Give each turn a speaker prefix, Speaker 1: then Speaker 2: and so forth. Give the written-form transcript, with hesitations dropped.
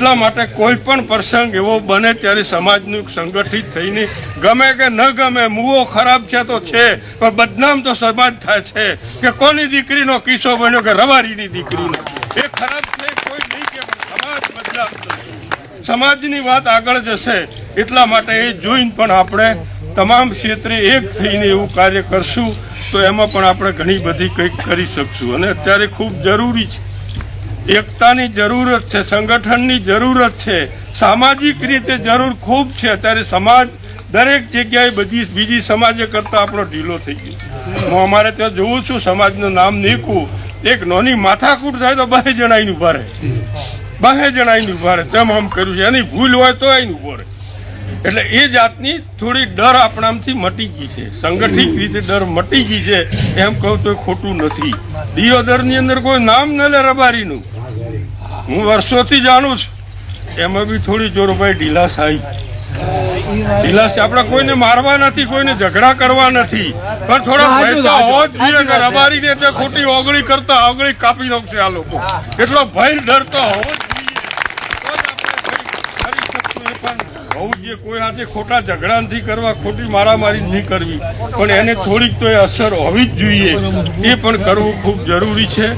Speaker 1: એટલા માટે કોઈ પણ પ્રસંગ એવો બને ત્યારે સમાજનું સંગઠિત થઈને ગમે કે ન ગમે મુવો ખરાબ છે તો છે પણ બદનામ તો સમાજ થાય છે કે કોની દીકરીનો કિસ્સો બન્યો કે રવારીની દીકરીનો એ ખરાબ છે કોઈ નહીં કે સમાજ બદનામ થશે સમાજની વાત આગળ જશે એટલા માટે એ જોઈને પણ આપણે તમામ ક્ષેત્રે એક થઈને એવું કાર્ય કરશું તો એમાં પણ આપણે ઘણી બધી કંઈક કરી શકશું અને અત્યારે ખૂબ જરૂરી છે એકતાની જરૂરત છે સંગઠનની જરૂરત છે સામાજિક રીતે જરૂર ખૂબ છે અત્યારે સમાજ દરેક જગ્યાએ બધી બીજી સમાજે કરતાં આપણો ઢીલો થઈ ગયો હું અમારે ત્યાં જોઉં છું સમાજનું નામ નીકું એક નાની માથાકૂટ થાય તો 2 જણાઈને ઉભા રહે 2 જણાઈને ઉભા રહે તેમ આમ કર્યું છે એની ભૂલ હોય તો આઈને ઉભો રહે એટલે એ જાતની થોડી ડર આપણામાંથી મટી ગઈ છે સંગઠિત રીતે ડર મટી ગઈ છે એમ કહું તો ખોટું નથી દિયોદરની અંદર કોઈ નામ ન લે રબારીનું હું વર્ષોથી જાણું છું એમાં બી થોડી જોરભાઈ ઢીલાસ આવી ઢીલાસ આપણે કોઈને મારવા નથી કોઈને ઝઘડા કરવા નથી પણ થોડા ભય તો હોવો જ જોઈએ કે રબારીને તે ખોટી ઓગળી કરતા ઓગળી કાપી નાખશે આ લોકો એટલો ભય ડર તો હોવો જ જોઈએ કોઈ સાથે ખોટા ઝઘડા નથી કરવા ખોટી મારામારી નહીં કરવી પણ એને થોડીક તો અસર હોવી જ જોઈએ એ પણ કરવું ખૂબ જરૂરી છે।